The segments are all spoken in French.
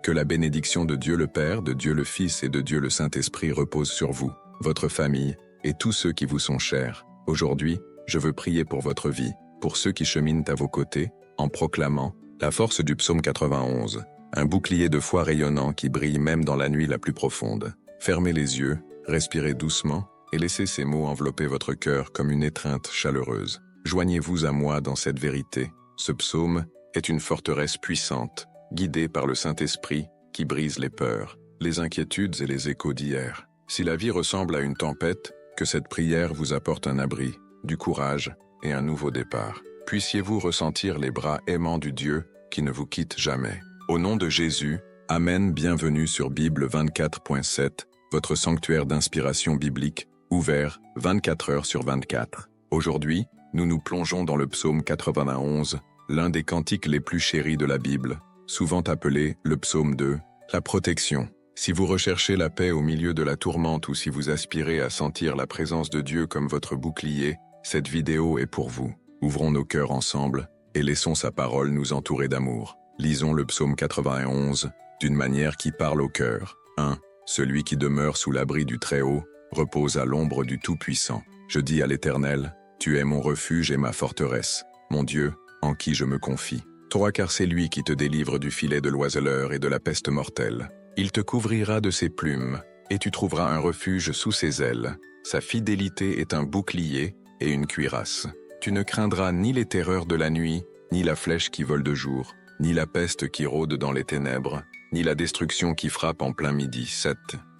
Que la bénédiction de Dieu le Père, de Dieu le Fils et de Dieu le Saint-Esprit repose sur vous, votre famille et tous ceux qui vous sont chers. Aujourd'hui, je veux prier pour votre vie, pour ceux qui cheminent à vos côtés, en proclamant la force du psaume 91, un bouclier de foi rayonnant qui brille même dans la nuit la plus profonde. Fermez les yeux, respirez doucement et laissez ces mots envelopper votre cœur comme une étreinte chaleureuse. Joignez-vous à moi dans cette vérité. Ce psaume est une forteresse puissante, guidée par le Saint-Esprit qui brise les peurs, les inquiétudes et les échos d'hier. Si la vie ressemble à une tempête, que cette prière vous apporte un abri, du courage et un nouveau départ. Puissiez-vous ressentir les bras aimants du Dieu qui ne vous quitte jamais. Au nom de Jésus, Amen. Bienvenue sur Bible 24.7, votre sanctuaire d'inspiration biblique, ouvert 24 heures sur 24. Aujourd'hui, nous nous plongeons dans le psaume 91, l'un des cantiques les plus chéris de la Bible, souvent appelé le psaume 2, la protection. Si vous recherchez la paix au milieu de la tourmente ou si vous aspirez à sentir la présence de Dieu comme votre bouclier, cette vidéo est pour vous. Ouvrons nos cœurs ensemble et laissons sa parole nous entourer d'amour. Lisons le psaume 91 d'une manière qui parle au cœur. 1. Celui qui demeure sous l'abri du Très-Haut repose à l'ombre du Tout-Puissant. Je dis à l'Éternel, tu es mon refuge et ma forteresse, mon Dieu, en qui je me confie. 3. Car c'est lui qui te délivre du filet de l'oiseleur et de la peste mortelle. Il te couvrira de ses plumes, et tu trouveras un refuge sous ses ailes. Sa fidélité est un bouclier et une cuirasse. Tu ne craindras ni les terreurs de la nuit, ni la flèche qui vole de jour, ni la peste qui rôde dans les ténèbres, ni la destruction qui frappe en plein midi. 7.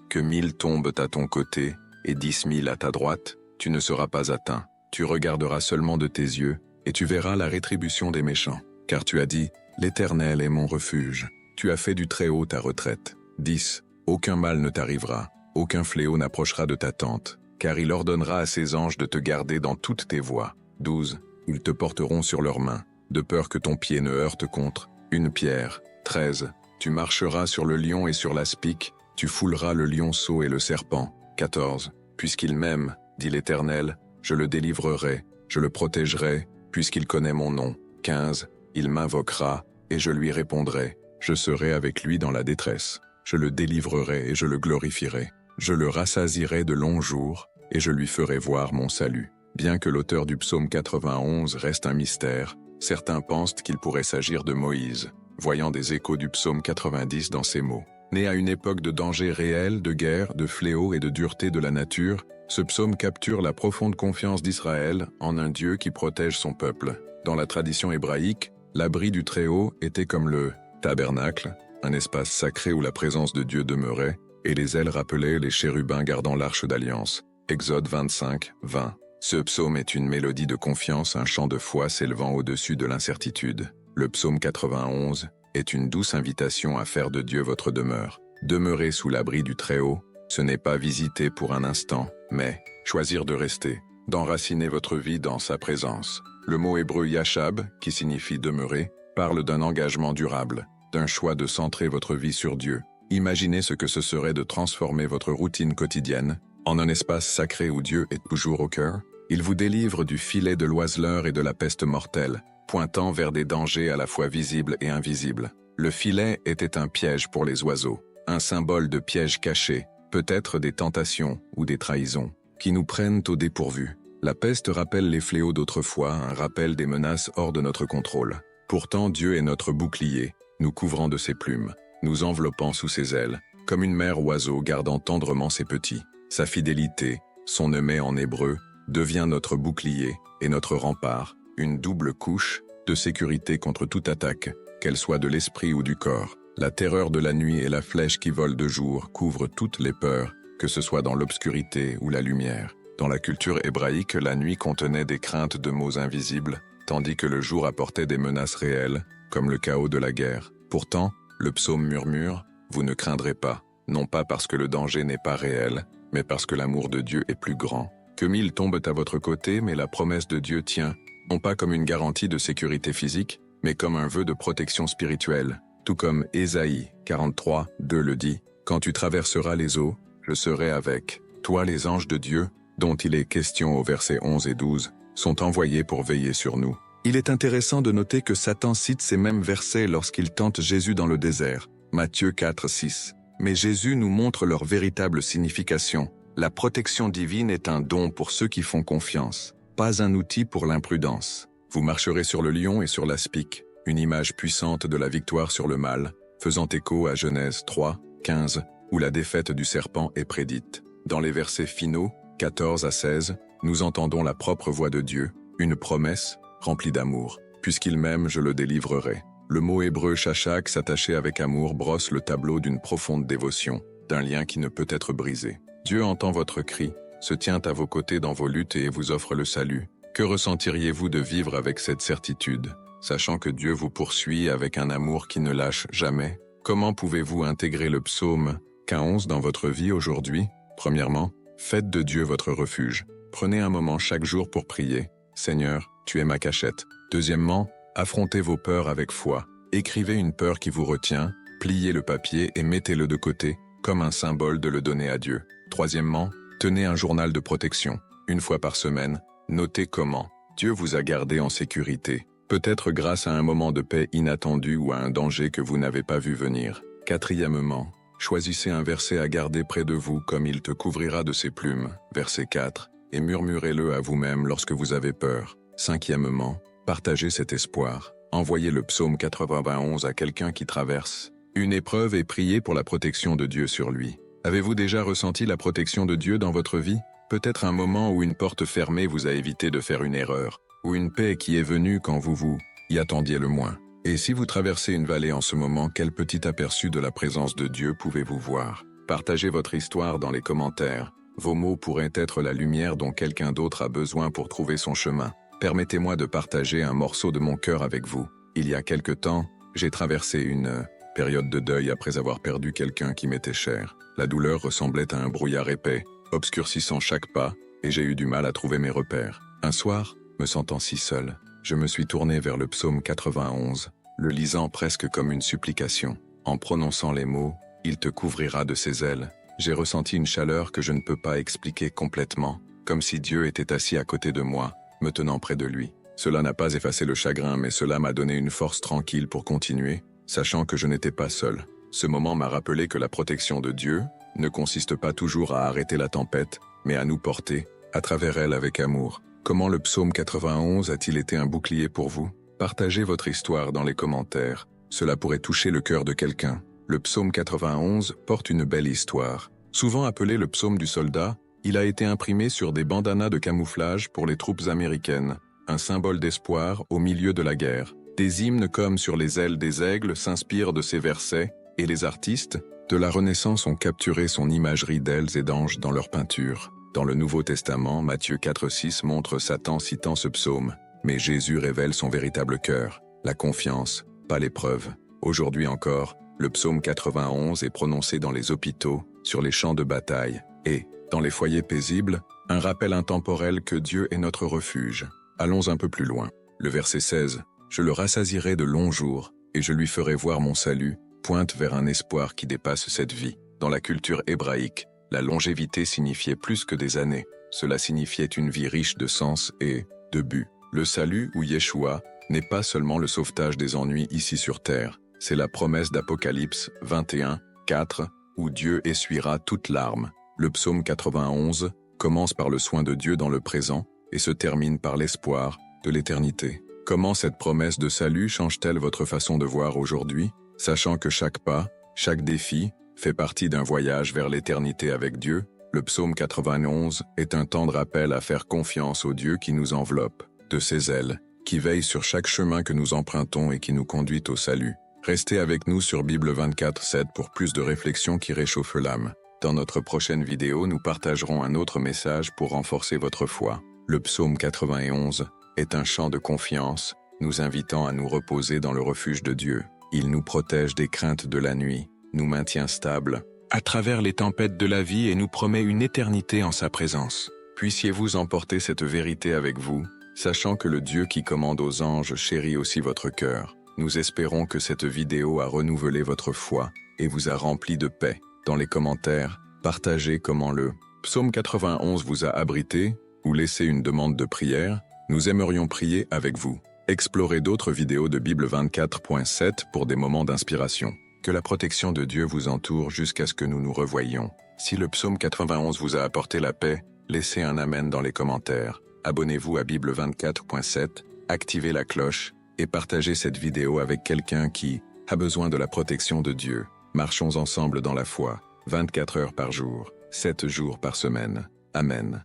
Que 1000 tombent à ton côté et 10 000 à ta droite, tu ne seras pas atteint. Tu regarderas seulement de tes yeux, et tu verras la rétribution des méchants. Car tu as dit, l'Éternel est mon refuge. Tu as fait du Très-Haut ta retraite. 10. Aucun mal ne t'arrivera, aucun fléau n'approchera de ta tente, car il ordonnera à ses anges de te garder dans toutes tes voies. 12. Ils te porteront sur leurs mains, de peur que ton pied ne heurte contre une pierre. 13. Tu marcheras sur le lion et sur l'aspic, tu fouleras le lionceau et le serpent. 14. Puisqu'il m'aime, dit l'Éternel, je le délivrerai, je le protégerai, puisqu'il connaît mon nom. 15. Il m'invoquera, et je lui répondrai. Je serai avec lui dans la détresse. Je le délivrerai et je le glorifierai. Je le rassasierai de longs jours, et je lui ferai voir mon salut. Bien que l'auteur du psaume 91 reste un mystère, certains pensent qu'il pourrait s'agir de Moïse, voyant des échos du psaume 90 dans ces mots. Né à une époque de danger réel, de guerre, de fléaux et de dureté de la nature, ce psaume capture la profonde confiance d'Israël en un Dieu qui protège son peuple. Dans la tradition hébraïque, l'abri du Très-Haut était comme le tabernacle, un espace sacré où la présence de Dieu demeurait, et les ailes rappelaient les chérubins gardant l'arche d'alliance. Exode 25, 20. Ce psaume est une mélodie de confiance, un chant de foi s'élevant au-dessus de l'incertitude. Le psaume 91 est une douce invitation à faire de Dieu votre demeure. Demeurer sous l'abri du Très-Haut, ce n'est pas visiter pour un instant, mais choisir de rester, d'enraciner votre vie dans sa présence. Le mot hébreu yashab, qui signifie demeurer, parle d'un engagement durable, d'un choix de centrer votre vie sur Dieu. Imaginez ce que ce serait de transformer votre routine quotidienne en un espace sacré où Dieu est toujours au cœur. Il vous délivre du filet de l'oiseleur et de la peste mortelle, pointant vers des dangers à la fois visibles et invisibles. Le filet était un piège pour les oiseaux, un symbole de piège caché, peut-être des tentations ou des trahisons, qui nous prennent au dépourvu. La peste rappelle les fléaux d'autrefois, un rappel des menaces hors de notre contrôle. Pourtant, Dieu est notre bouclier, nous couvrant de ses plumes, nous enveloppant sous ses ailes, comme une mère oiseau gardant tendrement ses petits. Sa fidélité, son aimé en hébreu, devient notre bouclier et notre rempart, une double couche de sécurité contre toute attaque, qu'elle soit de l'esprit ou du corps. La terreur de la nuit et la flèche qui vole de jour couvrent toutes les peurs, que ce soit dans l'obscurité ou la lumière. Dans la culture hébraïque, la nuit contenait des craintes de maux invisibles, tandis que le jour apportait des menaces réelles, comme le chaos de la guerre. Pourtant, le psaume murmure « Vous ne craindrez pas », non pas parce que le danger n'est pas réel, mais parce que l'amour de Dieu est plus grand. Que 1000 tombent à votre côté, mais la promesse de Dieu tient, non pas comme une garantie de sécurité physique, mais comme un vœu de protection spirituelle. Tout comme Ésaïe 43, 2 le dit, « Quand tu traverseras les eaux, je serai avec toi. Les anges de Dieu, dont il est question au verset 11 et 12, sont envoyés pour veiller sur nous. Il est intéressant de noter que Satan cite ces mêmes versets lorsqu'il tente Jésus dans le désert. Matthieu 4, 6. Mais Jésus nous montre leur véritable signification. La protection divine est un don pour ceux qui font confiance, pas un outil pour l'imprudence. Vous marcherez sur le lion et sur l'aspic, une image puissante de la victoire sur le mal, faisant écho à Genèse 3, 15, où la défaite du serpent est prédite. Dans les versets finaux, 14 à 16, nous entendons la propre voix de Dieu, une promesse remplie d'amour. Puisqu'il m'aime, je le délivrerai. Le mot hébreu shachak, s'attacher avec amour, brosse le tableau d'une profonde dévotion, d'un lien qui ne peut être brisé. Dieu entend votre cri, se tient à vos côtés dans vos luttes et vous offre le salut. Que ressentiriez-vous de vivre avec cette certitude, sachant que Dieu vous poursuit avec un amour qui ne lâche jamais? Comment pouvez-vous intégrer le psaume 11 dans votre vie aujourd'hui? Premièrement, faites de Dieu votre refuge. Prenez un moment chaque jour pour prier. Seigneur, tu es ma cachette. Deuxièmement, affrontez vos peurs avec foi. Écrivez une peur qui vous retient, pliez le papier et mettez-le de côté, comme un symbole de le donner à Dieu. Troisièmement, tenez un journal de protection. Une fois par semaine, notez comment Dieu vous a gardé en sécurité, peut-être grâce à un moment de paix inattendu ou à un danger que vous n'avez pas vu venir. Quatrièmement, choisissez un verset à garder près de vous comme il te couvrira de ses plumes, verset 4, et murmurez-le à vous-même lorsque vous avez peur. Cinquièmement, partagez cet espoir. Envoyez le psaume 91 à quelqu'un qui traverse une épreuve et priez pour la protection de Dieu sur lui. Avez-vous déjà ressenti la protection de Dieu dans votre vie? Peut-être un moment où une porte fermée vous a évité de faire une erreur, ou une paix qui est venue quand vous y attendiez le moins. Et si vous traversez une vallée en ce moment, quel petit aperçu de la présence de Dieu pouvez-vous voir? Partagez votre histoire dans les commentaires. Vos mots pourraient être la lumière dont quelqu'un d'autre a besoin pour trouver son chemin. Permettez-moi de partager un morceau de mon cœur avec vous. Il y a quelque temps, j'ai traversé une période de deuil après avoir perdu quelqu'un qui m'était cher. La douleur ressemblait à un brouillard épais, obscurcissant chaque pas, et j'ai eu du mal à trouver mes repères. Un soir, me sentant si seul, je me suis tourné vers le psaume 91, le lisant presque comme une supplication. En prononçant les mots « Il te couvrira de ses ailes », j'ai ressenti une chaleur que je ne peux pas expliquer complètement, comme si Dieu était assis à côté de moi, me tenant près de lui. Cela n'a pas effacé le chagrin, mais cela m'a donné une force tranquille pour continuer, sachant que je n'étais pas seul. Ce moment m'a rappelé que la protection de Dieu ne consiste pas toujours à arrêter la tempête, mais à nous porter, à travers elle avec amour. Comment le psaume 91 a-t-il été un bouclier pour vous? Partagez votre histoire dans les commentaires. Cela pourrait toucher le cœur de quelqu'un. Le psaume 91 porte une belle histoire. Souvent appelé le psaume du soldat, il a été imprimé sur des bandanas de camouflage pour les troupes américaines, un symbole d'espoir au milieu de la guerre. Des hymnes comme Sur les ailes des aigles s'inspirent de ces versets, et les artistes de la Renaissance ont capturé son imagerie d'ailes et d'anges dans leurs peintures. Dans le Nouveau Testament, Matthieu 4,6 montre Satan citant ce psaume, mais Jésus révèle son véritable cœur, la confiance, pas l'épreuve. Aujourd'hui encore, le psaume 91 est prononcé dans les hôpitaux, sur les champs de bataille, et, dans les foyers paisibles, un rappel intemporel que Dieu est notre refuge. Allons un peu plus loin. Le verset 16, « Je le rassasierai de longs jours, et je lui ferai voir mon salut », pointe vers un espoir qui dépasse cette vie. Dans la culture hébraïque, la longévité signifiait plus que des années. Cela signifiait une vie riche de sens et de but. Le salut ou Yeshua n'est pas seulement le sauvetage des ennuis ici sur terre, c'est la promesse d'Apocalypse 21, 4, où Dieu essuiera toute larme. Le psaume 91 commence par le soin de Dieu dans le présent et se termine par l'espoir de l'éternité. Comment cette promesse de salut change-t-elle votre façon de voir aujourd'hui, sachant que chaque pas, chaque défi, fait partie d'un voyage vers l'éternité avec Dieu? Le psaume 91 est un tendre appel à faire confiance au Dieu qui nous enveloppe, de ses ailes, qui veille sur chaque chemin que nous empruntons et qui nous conduit au salut. Restez avec nous sur Bible 24/7 pour plus de réflexions qui réchauffent l'âme. Dans notre prochaine vidéo, nous partagerons un autre message pour renforcer votre foi. Le psaume 91 est un chant de confiance, nous invitant à nous reposer dans le refuge de Dieu. Il nous protège des craintes de la nuit, nous maintient stables à travers les tempêtes de la vie et nous promet une éternité en sa présence. Puissiez-vous emporter cette vérité avec vous, sachant que le Dieu qui commande aux anges chérit aussi votre cœur. Nous espérons que cette vidéo a renouvelé votre foi et vous a rempli de paix. Dans les commentaires, partagez comment le psaume 91 vous a abrité ou laissez une demande de prière. Nous aimerions prier avec vous. Explorez d'autres vidéos de Bible 24.7 pour des moments d'inspiration. Que la protection de Dieu vous entoure jusqu'à ce que nous nous revoyions. Si le psaume 91 vous a apporté la paix, laissez un amen dans les commentaires. Abonnez-vous à Bible 24.7, activez la cloche et partagez cette vidéo avec quelqu'un qui a besoin de la protection de Dieu. Marchons ensemble dans la foi, 24 heures par jour, 7 jours par semaine. Amen.